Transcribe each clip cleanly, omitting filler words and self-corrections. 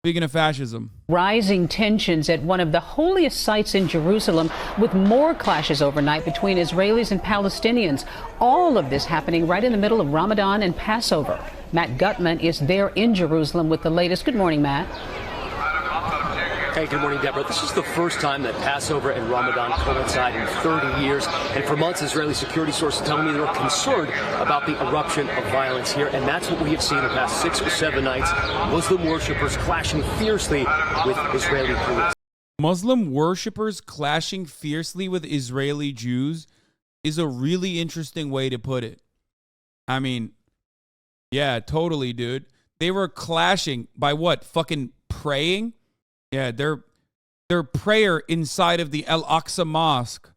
Speaking of fascism. Rising tensions at one of the holiest sites in Jerusalem, with more clashes overnight between Israelis and Palestinians. All of this happening right in the middle of Ramadan and Passover. Matt Gutman is there in Jerusalem with the latest. Good morning, Matt. Hey, good morning, Deborah. This is the first time that Passover and Ramadan coincide in 30 years. And for months, Israeli security sources telling me they're concerned about the eruption of violence here. And that's what we have seen the past 6 or 7 nights. Muslim worshippers clashing fiercely with Israeli police. Muslim worshippers clashing fiercely with Israeli Jews is a really interesting way to put it. I mean, yeah, totally, dude. They were clashing by what? Fucking praying? Yeah, their prayer inside of the Aqsa Mosque.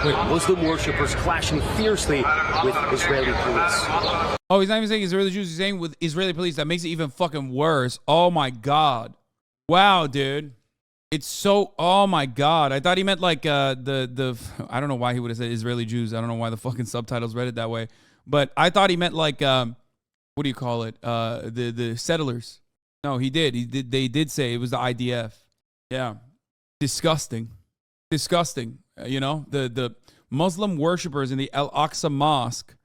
Muslim worshippers clashing fiercely with Israeli police. Oh, he's not even saying Israeli Jews. He's saying with Israeli police. That makes it even fucking worse. Oh, my God. Wow, dude. It's so... Oh, my God. I thought he meant like I don't know why he would have said Israeli Jews. I don't know why the fucking subtitles read it that way. But I thought he meant like... what do you call it? The settlers. No, he did. They did say it was the IDF. Yeah. Disgusting. Disgusting. You know, the Muslim worshippers in the Aqsa Mosque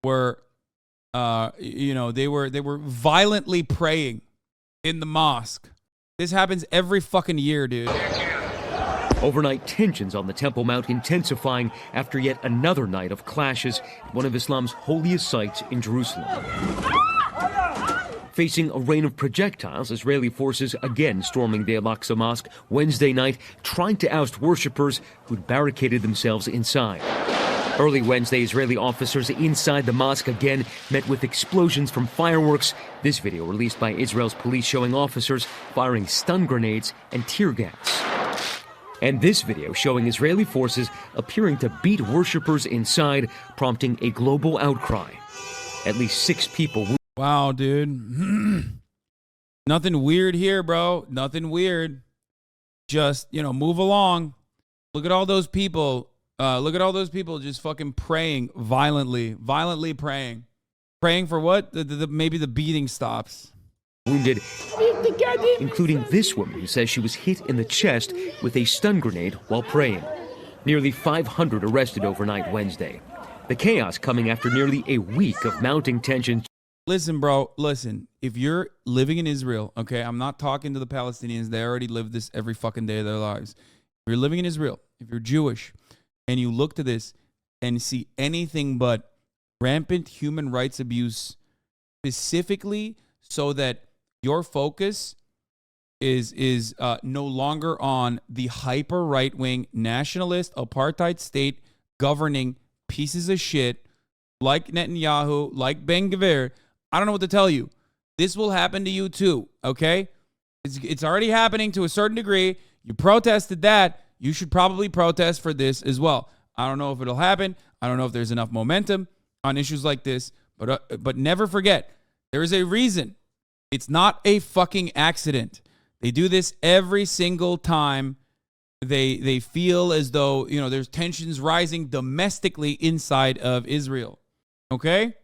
were, they were violently praying in the mosque. This happens every fucking year, dude. Overnight tensions on the Temple Mount intensifying after yet another night of clashes at one of Islam's holiest sites in Jerusalem. Facing a rain of projectiles, Israeli forces again storming the Al-Aqsa Mosque Wednesday night, trying to oust worshippers who'd barricaded themselves inside. Early Wednesday, Israeli officers inside the mosque again met with explosions from fireworks. This video released by Israel's police showing officers firing stun grenades and tear gas. And this video showing Israeli forces appearing to beat worshippers inside, prompting a global outcry. At least 6 people. Wow, dude. Nothing weird here, bro. Nothing weird. Just, move along. Look at all those people. Look at all those people just fucking praying violently praying. Praying for what? Maybe the beating stops. Wounded, including this woman who says she was hit in the chest with a stun grenade while praying. Nearly 500 arrested overnight Wednesday. The chaos coming after nearly a week of mounting tensions. Listen, bro, listen. If you're living in Israel, okay, I'm not talking to the Palestinians. They already live this every fucking day of their lives. If you're living in Israel, if you're Jewish, and you look to this and see anything but rampant human rights abuse, specifically so that your focus is no longer on the hyper right-wing nationalist apartheid state governing pieces of shit like Netanyahu, like Ben Gvir, I don't know what to tell you. This will happen to you too, okay? It's already happening to a certain degree. You protested that. You should probably protest for this as well. I don't know if it'll happen. I don't know if there's enough momentum on issues like this. But never forget, there is a reason. It's not a fucking accident. They do this every single time they feel as though, there's tensions rising domestically inside of Israel. Okay?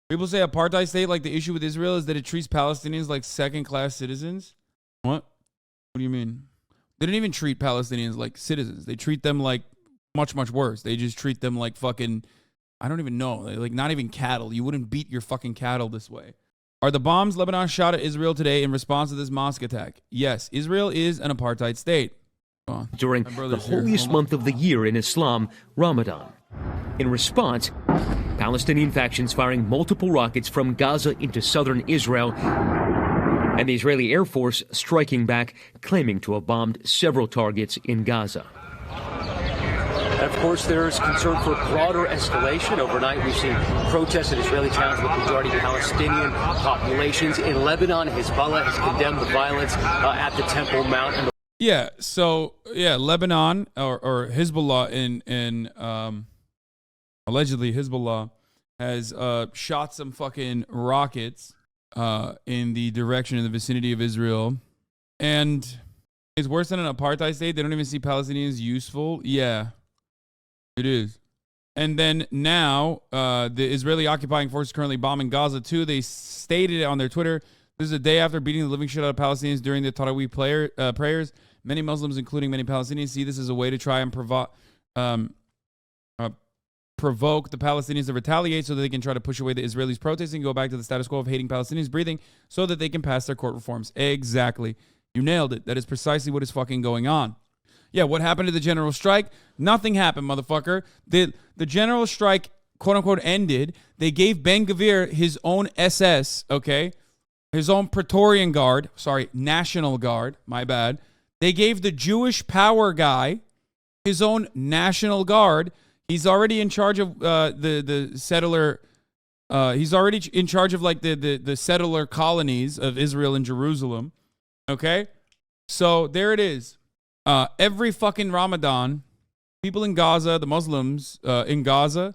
People say apartheid state, like the issue with Israel is that it treats Palestinians like second-class citizens. What? What do you mean? They don't even treat Palestinians like citizens. They treat them like much, much worse. They just treat them like fucking, I don't even know, like not even cattle. You wouldn't beat your fucking cattle this way. Are the bombs Lebanon shot at Israel today in response to this mosque attack? Yes, Israel is an apartheid state. During the holiest month of the year in Islam, Ramadan. In response, Palestinian factions firing multiple rockets from Gaza into southern Israel, and the Israeli Air Force striking back, claiming to have bombed several targets in Gaza. And of course, there's concern for broader escalation. Overnight, we've seen protests in Israeli towns with majority Palestinian populations. In Lebanon, Hezbollah has condemned the violence at the Temple Mount. And Lebanon or Hezbollah in allegedly Hezbollah has shot some fucking rockets in the direction in the vicinity of Israel, and it's worse than an apartheid state. They don't even see Palestinians useful. Yeah, it is. And then now the Israeli occupying forces currently bombing Gaza too. They stated on their Twitter This is a day after beating the living shit out of Palestinians during the Tarawih prayers. Many Muslims, including many Palestinians, see this as a way to try and provoke the Palestinians to retaliate so that they can try to push away the Israelis protesting, go back to the status quo of hating Palestinians breathing so that they can pass their court reforms. Exactly. You nailed it. That is precisely what is fucking going on. Yeah, what happened to the general strike? Nothing happened, motherfucker. The general strike, quote unquote, ended. They gave Ben-Gvir his own SS, okay? His own Praetorian Guard. Sorry, National Guard. My bad. They gave the Jewish power guy his own National Guard. He's already in charge of the settler. He's already in charge of like the settler colonies of Israel and Jerusalem. Okay, so there it is. Every fucking Ramadan, people in Gaza, the Muslims in Gaza,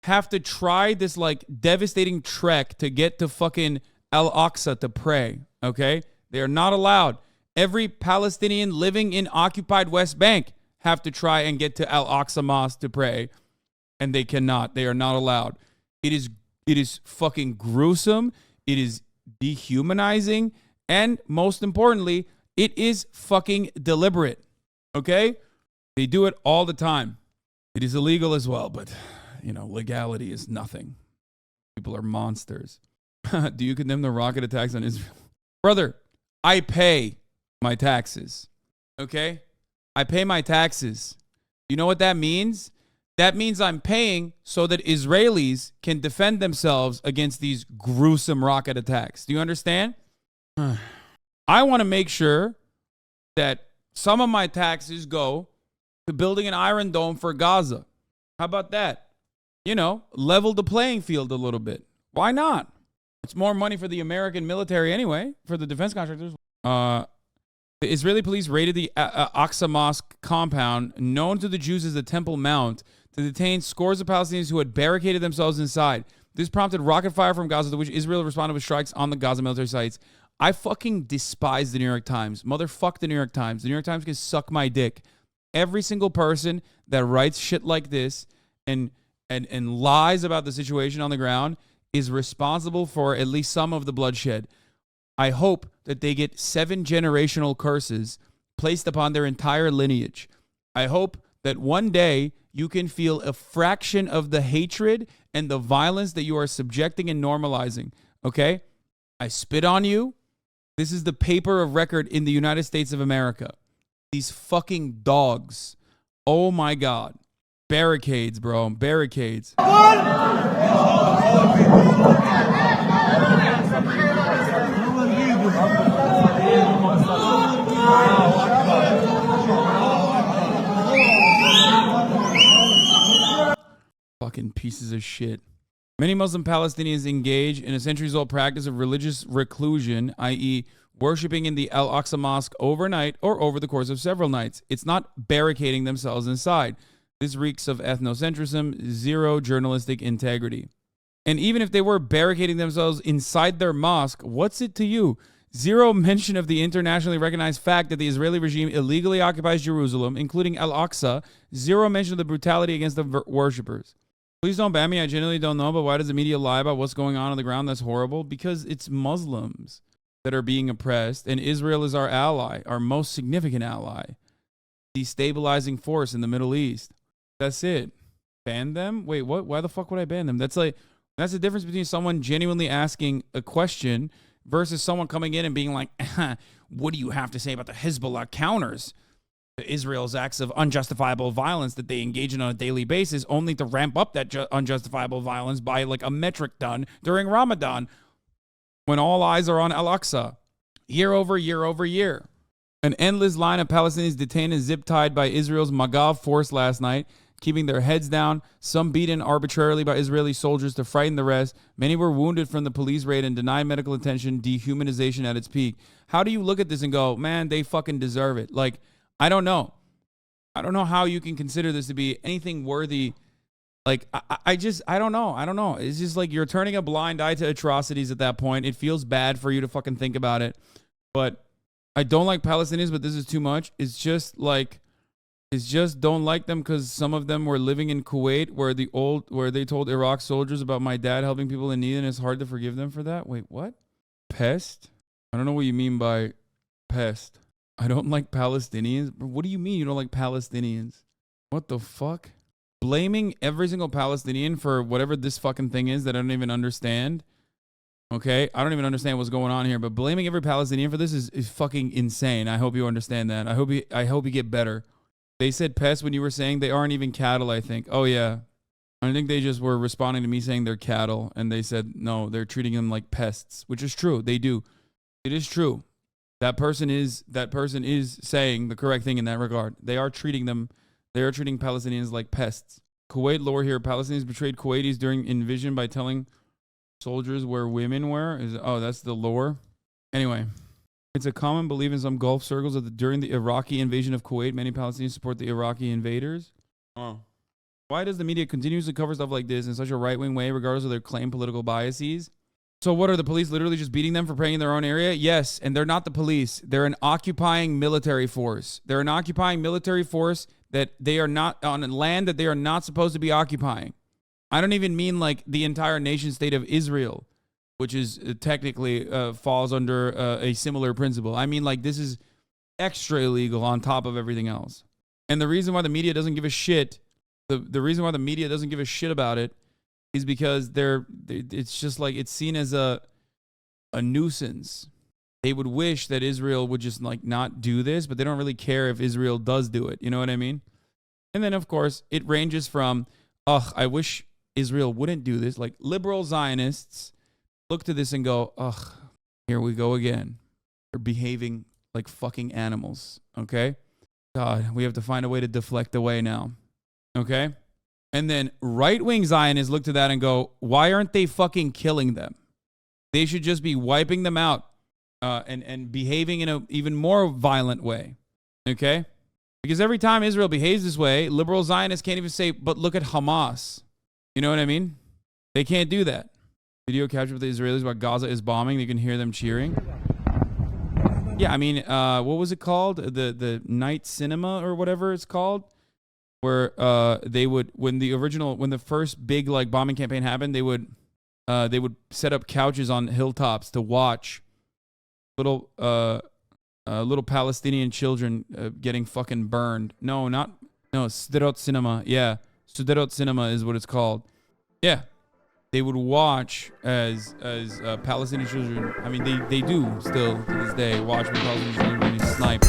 have to try this like devastating trek to get to fucking Al-Aqsa to pray. Okay, they are not allowed. Every Palestinian living in occupied West Bank have to try and get to Al-Aqsa Mosque to pray, and they cannot. They are not allowed. It is fucking gruesome. It is dehumanizing, and most importantly, it is fucking deliberate. Okay? They do it all the time. It is illegal as well, but you know, legality is nothing. People are monsters. Do you condemn the rocket attacks on Israel? Brother, I pay my taxes. Okay? I pay my taxes. You know what that means? That means I'm paying so that Israelis can defend themselves against these gruesome rocket attacks. Do you understand? I want to make sure that some of my taxes go to building an Iron Dome for Gaza. How about that? You know, level the playing field a little bit. Why not? It's more money for the American military anyway, for the defense contractors. The Israeli police raided the Aqsa Mosque compound, known to the Jews as the Temple Mount, to detain scores of Palestinians who had barricaded themselves inside. This prompted rocket fire from Gaza, to which Israel responded with strikes on the Gaza military sites. I fucking despise the New York Times. Motherfuck the New York Times. The New York Times can suck my dick. Every single person that writes shit like this and lies about the situation on the ground is responsible for at least some of the bloodshed. I hope that they get 7 generational curses placed upon their entire lineage. I hope that one day you can feel a fraction of the hatred and the violence that you are subjecting and normalizing. Okay? I spit on you. This is the paper of record in the United States of America. These fucking dogs. Oh my God. Barricades, bro. Barricades. Fucking pieces of shit. Many Muslim Palestinians engage in a centuries-old practice of religious reclusion, i.e., worshiping in the Al-Aqsa Mosque overnight or over the course of several nights. It's not barricading themselves inside. This reeks of ethnocentrism, zero journalistic integrity. And even if they were barricading themselves inside their mosque, what's it to you? Zero mention of the internationally recognized fact that the Israeli regime illegally occupies Jerusalem, including Al-Aqsa. Zero mention of the brutality against the worshippers. Please don't ban me. I genuinely don't know, but why does the media lie about what's going on the ground? That's horrible. Because it's Muslims that are being oppressed, and Israel is our ally, our most significant ally. Destabilizing force in the Middle East. That's it. Ban them? Wait, what? Why the fuck would I ban them? That's the difference between someone genuinely asking a question versus someone coming in and being like, what do you have to say about the Hezbollah counters to Israel's acts of unjustifiable violence that they engage in on a daily basis, only to ramp up that unjustifiable violence by like a metric ton during Ramadan when all eyes are on Al-Aqsa year over year over year. An endless line of Palestinians detained and zip-tied by Israel's Magav force last night, keeping their heads down, some beaten arbitrarily by Israeli soldiers to frighten the rest. Many were wounded from the police raid and denied medical attention, dehumanization at its peak. How do you look at this and go, man, they fucking deserve it? Like, I don't know. I don't know how you can consider this to be anything worthy. Like, I don't know. It's just like you're turning a blind eye to atrocities at that point. It feels bad for you to fucking think about it. But I don't like Palestinians, but this is too much. It's just don't like them because some of them were living in Kuwait where they told Iraq soldiers about my dad helping people in need, and it's hard to forgive them for that. Wait, what? Pest? I don't know what you mean by pest. I don't like Palestinians. What do you mean you don't like Palestinians? What the fuck? Blaming every single Palestinian for whatever this fucking thing is that I don't even understand. Okay? I don't even understand what's going on here, but blaming every Palestinian for this is fucking insane. I hope you understand that. I hope you get better. They said pests when you were saying they aren't even cattle, I think. Oh, yeah. I think they just were responding to me saying they're cattle, and they said, no, they're treating them like pests, which is true. They do. It is true. That person is saying the correct thing in that regard. They are treating Palestinians like pests. Kuwait lore here. Palestinians betrayed Kuwaitis during invasion by telling soldiers where women were. That's the lore. Anyway, it's a common belief in some Gulf circles that during the Iraqi invasion of Kuwait, many Palestinians support the Iraqi invaders. Oh. Why does the media continuously cover stuff like this in such a right-wing way, regardless of their claimed political biases? So what, are the police literally just beating them for praying in their own area? Yes, and they're not the police. They're an occupying military force. They're an occupying military force that they are not on land that they are not supposed to be occupying. I don't even mean like the entire nation state of Israel, which is technically falls under a similar principle. I mean, like, this is extra illegal on top of everything else. And the reason why the media doesn't give a shit, the reason why the media doesn't give a shit about it is because it's just like it's seen as a nuisance. They would wish that Israel would just like not do this, but they don't really care if Israel does do it. You know what I mean? And then, of course, it ranges from, I wish Israel wouldn't do this. Like, liberal Zionists look to this and go, here we go again. They're behaving like fucking animals, okay? God, we have to find a way to deflect away now, okay? And then right-wing Zionists look to that and go, why aren't they fucking killing them? They should just be wiping them out and behaving in an even more violent way, okay? Because every time Israel behaves this way, liberal Zionists can't even say, but look at Hamas. You know what I mean? They can't do that. Video captured with the Israelis while Gaza is bombing. You can hear them cheering. Yeah, I mean, what was it called? The night cinema or whatever it's called? Where they would, when the first big like bombing campaign happened, they would set up couches on hilltops to watch little Palestinian children getting fucking burned. No, Sderot Cinema. Yeah, Sderot Cinema is what it's called. Yeah, they would watch as Palestinian children. I mean, they do still to this day watch when Palestinian children being sniped.